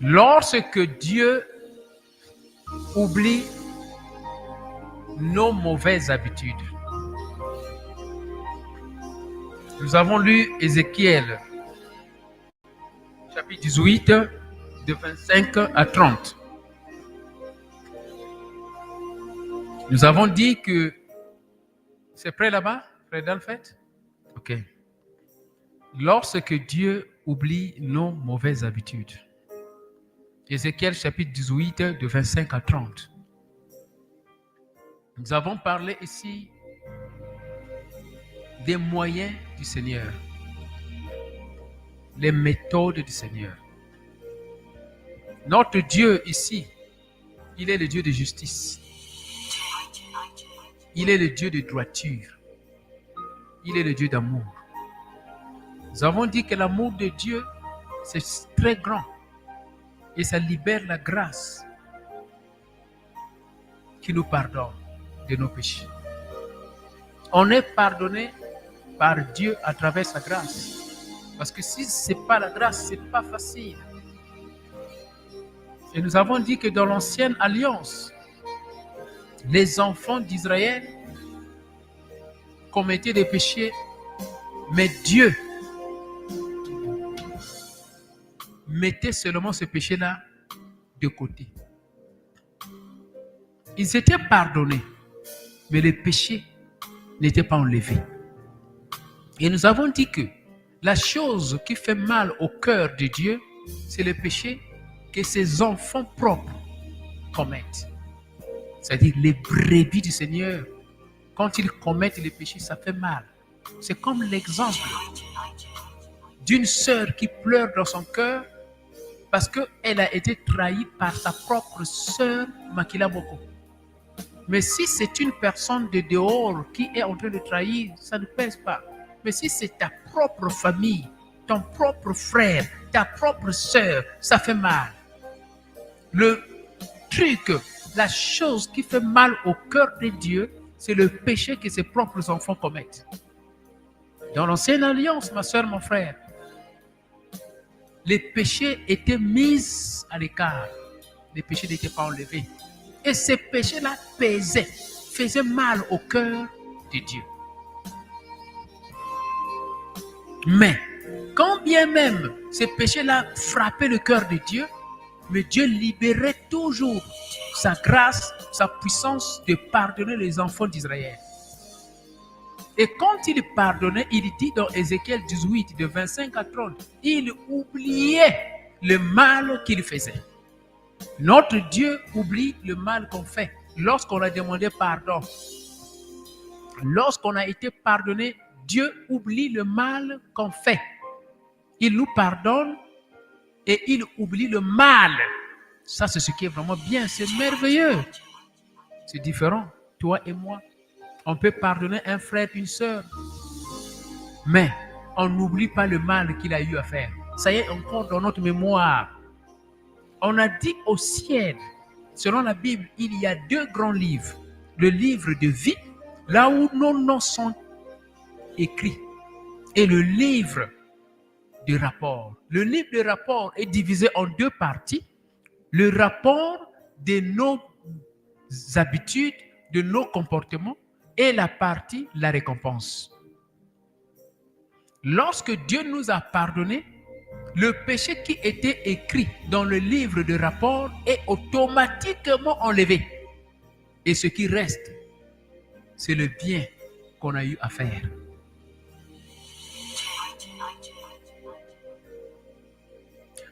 Lorsque Dieu oublie nos mauvaises habitudes. Nous avons lu Ézéchiel, chapitre 18, de 25 à 30. Nous avons dit que... C'est prêt là-bas? Prêt dans le fait? Ok. Lorsque Dieu oublie nos mauvaises habitudes. Ézéchiel chapitre 18 de 25 à 30. Nous avons parlé ici des moyens du Seigneur, les méthodes du Seigneur. Notre Dieu ici, il est le Dieu de justice. Il est le Dieu de droiture. Il est le Dieu d'amour. Nous avons dit que l'amour de Dieu, c'est très grand. Et ça libère la grâce qui nous pardonne de nos péchés. On est pardonné par Dieu à travers sa grâce. Parce que si ce n'est pas la grâce, ce n'est pas facile. Et nous avons dit que dans l'ancienne alliance, les enfants d'Israël commettaient des péchés, mais Dieu mettait seulement ce péché-là de côté. Ils étaient pardonnés, mais le péché n'était pas enlevé. Et nous avons dit que la chose qui fait mal au cœur de Dieu, c'est le péché que ses enfants propres commettent. C'est-à-dire les brebis du Seigneur, quand ils commettent les péchés, ça fait mal. C'est comme l'exemple d'une sœur qui pleure dans son cœur parce qu'elle a été trahie par sa propre sœur Makila Boko. Mais si c'est une personne de dehors qui est en train de trahir, ça ne pèse pas. Mais si c'est ta propre famille, ton propre frère, ta propre sœur, ça fait mal. Le truc, la chose qui fait mal au cœur de Dieu, c'est le péché que ses propres enfants commettent. Dans l'ancienne alliance, ma soeur, mon frère, les péchés étaient mis à l'écart. Les péchés n'étaient pas enlevés. Et ces péchés-là pesaient, faisaient mal au cœur de Dieu. Mais, quand bien même ces péchés-là frappaient le cœur de Dieu, mais Dieu libérait toujours sa grâce, sa puissance de pardonner les enfants d'Israël. Et quand il pardonnait, il dit dans Ézéchiel 18, de 25 à 30, il oubliait le mal qu'il faisait. Notre Dieu oublie le mal qu'on fait lorsqu'on a demandé pardon. Lorsqu'on a été pardonné, Dieu oublie le mal qu'on fait. Il nous pardonne et il oublie le mal. Ça, c'est ce qui est vraiment bien, c'est merveilleux. C'est différent, toi et moi. On peut pardonner un frère, une sœur, mais on n'oublie pas le mal qu'il a eu à faire. Ça y est encore dans notre mémoire. On a dit au ciel, selon la Bible, il y a 2 grands livres. Le livre de vie, là où nos noms sont écrits, et le livre de rapport. Le livre de rapport est divisé en 2 parties. Le rapport de nos habitudes, de nos comportements, et la partie, la récompense. Lorsque Dieu nous a pardonné, le péché qui était écrit dans le livre de rapport est automatiquement enlevé. Et ce qui reste, c'est le bien qu'on a eu à faire.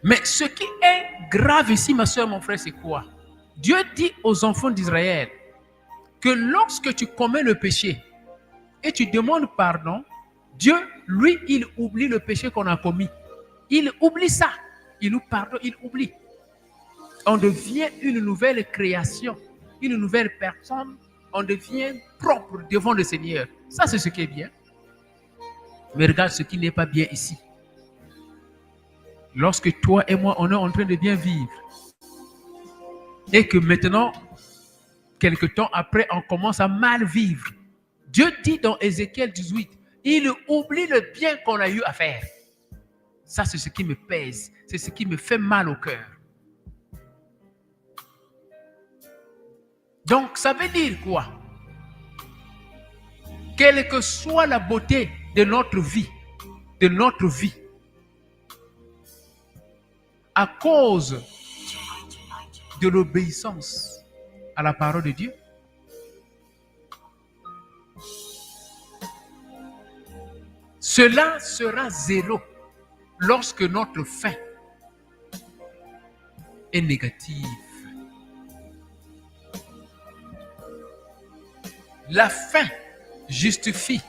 Mais ce qui est grave ici, ma soeur, mon frère, c'est quoi? Dieu dit aux enfants d'Israël que lorsque tu commets le péché et tu demandes pardon, Dieu, lui, il oublie le péché qu'on a commis. Il oublie ça. Il nous pardonne, il oublie. On devient une nouvelle création, une nouvelle personne. On devient propre devant le Seigneur. Ça, c'est ce qui est bien. Mais regarde ce qui n'est pas bien ici. Lorsque toi et moi, on est en train de bien vivre, et que maintenant, quelque temps après, on commence à mal vivre, Dieu dit dans Ézéchiel 18, il oublie le bien qu'on a eu à faire. Ça, c'est ce qui me pèse, c'est ce qui me fait mal au cœur. Donc, ça veut dire quoi? Quelle que soit la beauté de notre vie, à cause de l'obéissance à la parole de Dieu, cela sera zéro lorsque notre fin est négative. La fin justifie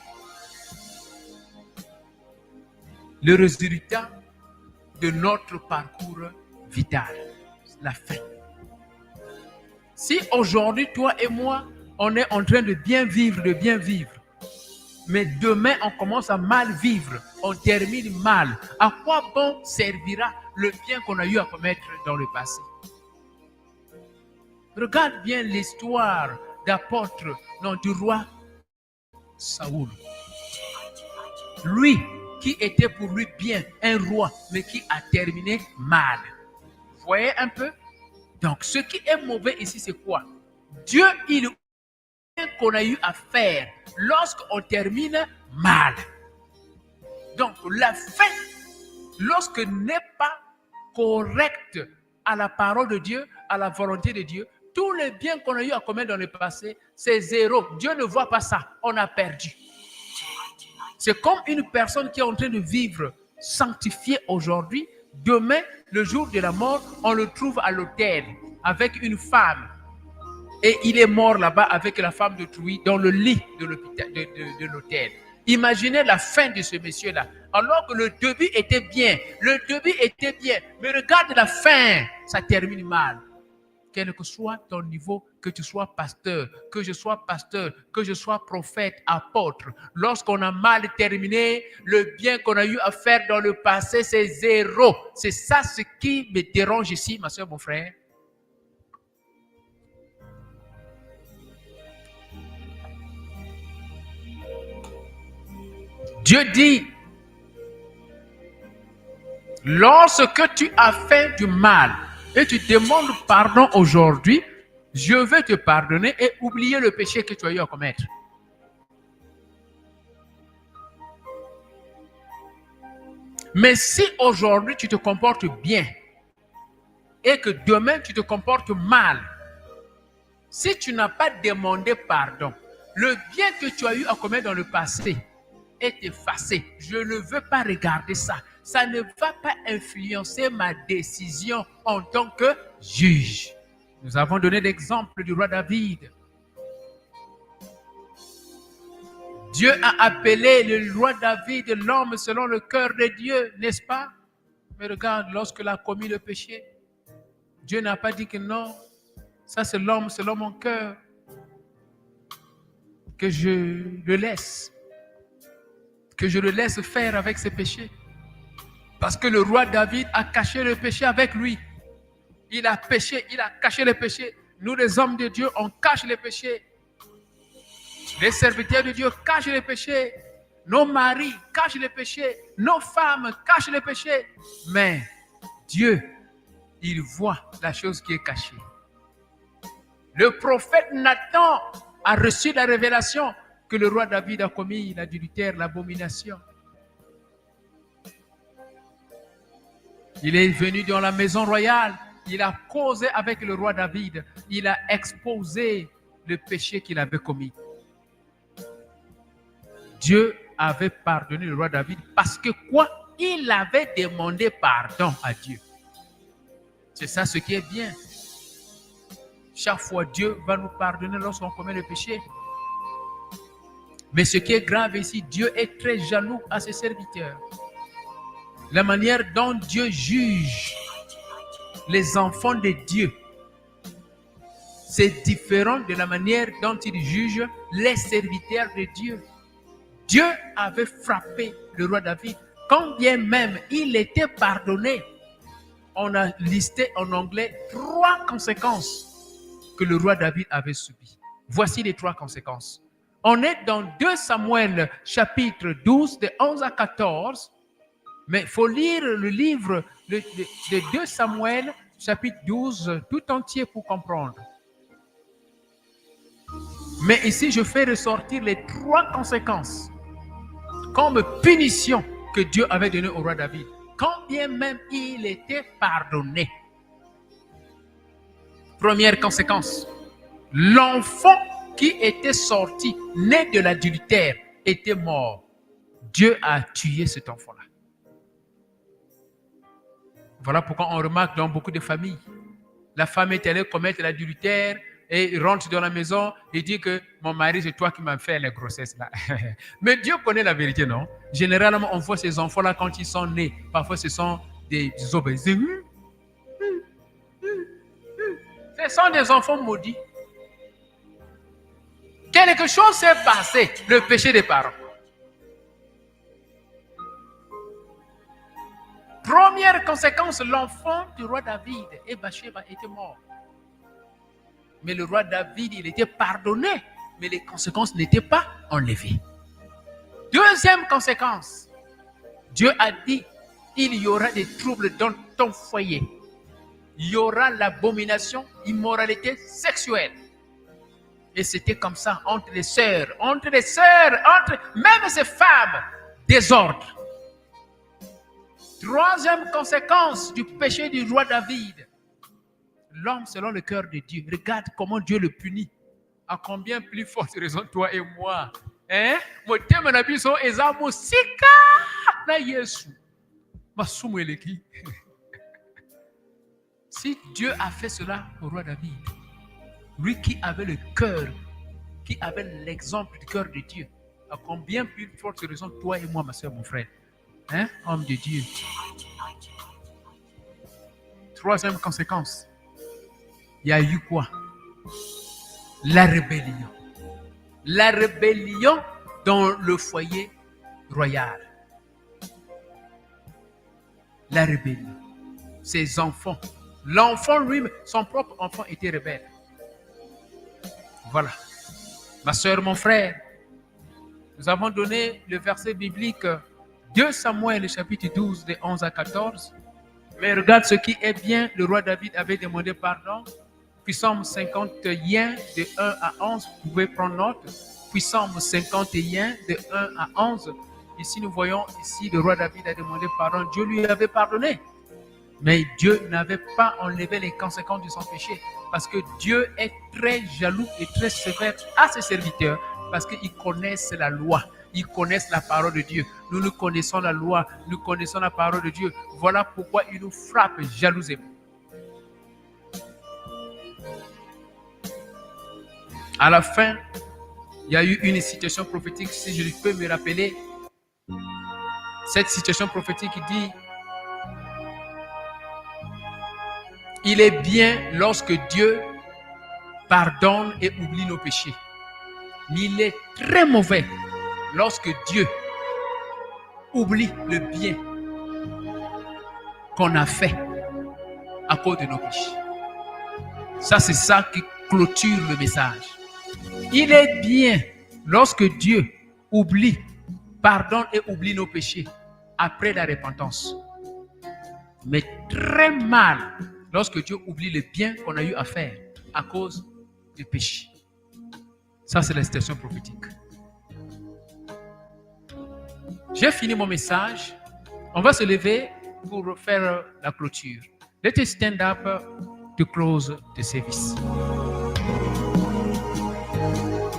le résultat de notre parcours vital. La fin. Si aujourd'hui, toi et moi, on est en train de bien vivre, mais demain, on commence à mal vivre, on termine mal, à quoi bon servira le bien qu'on a eu à commettre dans le passé? Regarde bien l'histoire d'apôtre, non, du roi Saoul. Lui, qui était pour lui bien un roi, mais qui a terminé mal. Vous voyez un peu? Donc, ce qui est mauvais ici, c'est quoi? Dieu, il qu'on a eu à faire lorsqu'on termine mal. Donc, la fin, lorsque n'est pas correcte à la parole de Dieu, à la volonté de Dieu, tous les biens qu'on a eu à commettre dans le passé, c'est zéro. Dieu ne voit pas ça. On a perdu. C'est comme une personne qui est en train de vivre sanctifiée aujourd'hui. Demain, le jour de la mort, on le trouve à l'hôtel avec une femme. Et il est mort là-bas avec la femme d'autrui dans le lit de l'hôtel. Imaginez la fin de ce monsieur-là. Alors que le début était bien. Mais regarde la fin. Ça termine mal. Quel que soit ton niveau, que tu sois pasteur, que je sois pasteur, que je sois prophète, apôtre, lorsqu'on a mal terminé, le bien qu'on a eu à faire dans le passé, c'est zéro. C'est ça ce qui me dérange ici, ma soeur, mon frère. Dieu dit, lorsque tu as fait du mal et tu demandes pardon aujourd'hui, je vais te pardonner et oublier le péché que tu as eu à commettre. Mais si aujourd'hui tu te comportes bien et que demain tu te comportes mal, si tu n'as pas demandé pardon, le bien que tu as eu à commettre dans le passé est effacé. Je ne veux pas regarder ça. Ça ne va pas influencer ma décision en tant que juge. Nous avons donné l'exemple du roi David. Dieu a appelé le roi David l'homme selon le cœur de Dieu, n'est-ce pas? Mais regarde, lorsqu'il a commis le péché, Dieu n'a pas dit que non, ça c'est l'homme selon mon cœur, que je le laisse faire avec ses péchés. Parce que le roi David a caché le péché avec lui. Il a péché, il a caché le péché. Nous les hommes de Dieu, on cache les péchés. Les serviteurs de Dieu cachent les péchés. Nos maris cachent les péchés. Nos femmes cachent les péchés. Mais Dieu, il voit la chose qui est cachée. Le prophète Nathan a reçu la révélation que le roi David a commis l'adultère, l'abomination. Il est venu dans la maison royale. Il a causé avec le roi David. Il a exposé le péché qu'il avait commis. Dieu avait pardonné le roi David parce que quoi? Il avait demandé pardon à Dieu. C'est ça ce qui est bien. Chaque fois, Dieu va nous pardonner lorsqu'on commet le péché. Mais ce qui est grave ici, Dieu est très jaloux à ses serviteurs. La manière dont Dieu juge les enfants de Dieu, c'est différent de la manière dont il juge les serviteurs de Dieu. Dieu avait frappé le roi David. Quand bien même il était pardonné, on a listé en anglais 3 conséquences que le roi David avait subies. Voici les 3 conséquences. On est dans 2 Samuel chapitre 12 de 11 à 14. Mais il faut lire le livre de 2 Samuel chapitre 12 tout entier pour comprendre. Mais ici, je fais ressortir les 3 conséquences comme punition que Dieu avait donnée au roi David, quand bien même il était pardonné. Première conséquence, l'enfant qui était sorti, né de l'adultère, était mort. Dieu a tué cet enfant-là. Voilà pourquoi on remarque dans beaucoup de familles, la femme est allée commettre l'adultère et rentre dans la maison et dit que mon mari, c'est toi qui m'as fait la grossesse là. Mais Dieu connaît la vérité, non? Généralement, on voit ces enfants-là quand ils sont nés. Parfois, ce sont des obéis. Ce sont des enfants maudits. Quelque chose s'est passé, le péché des parents. Première conséquence, l'enfant du roi David et Bathsheba était mort. Mais le roi David, il était pardonné, mais les conséquences n'étaient pas enlevées. Deuxième conséquence, Dieu a dit, il y aura des troubles dans ton foyer. Il y aura l'abomination, immoralité sexuelle. Et c'était comme ça entre les sœurs, entre même ces femmes, désordre. Troisième conséquence du péché du roi David. L'homme selon le cœur de Dieu. Regarde comment Dieu le punit. À combien plus forte raison toi et moi. Hein? Si Dieu a fait cela au roi David, lui qui avait le cœur, qui avait l'exemple du cœur de Dieu, à combien plus forte raison toi et moi, ma soeur, mon frère. Hein? Homme de Dieu. Troisième conséquence. Il y a eu quoi? La rébellion. La rébellion dans le foyer royal. La rébellion. Ses enfants. L'enfant lui, son propre enfant était rebelle. Voilà. Ma soeur, mon frère, nous avons donné le verset biblique 2 Samuel, chapitre 12, de 11 à 14. Mais regarde ce qui est bien, le roi David avait demandé pardon. Puis Psalm 51, de 1 à 11, vous pouvez prendre note. Puis Psalm 51, de 1 à 11. Ici, nous voyons, ici, le roi David a demandé pardon. Dieu lui avait pardonné. Mais Dieu n'avait pas enlevé les conséquences de son péché. Parce que Dieu est très jaloux et très sévère à ses serviteurs. Parce qu'ils connaissent la loi. Ils connaissent la parole de Dieu. Nous connaissons la loi. Nous connaissons la parole de Dieu. Voilà pourquoi il nous frappe jalousement. À la fin, il y a eu une citation prophétique, si je peux me rappeler. Cette citation prophétique dit: il est bien lorsque Dieu pardonne et oublie nos péchés. Mais il est très mauvais lorsque Dieu oublie le bien qu'on a fait à cause de nos péchés. Ça, c'est ça qui clôture le message. Il est bien lorsque Dieu oublie, pardonne et oublie nos péchés après la repentance. Mais très mal lorsque Dieu oublie le bien qu'on a eu à faire à cause du péché. Ça, c'est la citation prophétique. J'ai fini mon message. On va se lever pour faire la clôture. Let us stand up to close the service.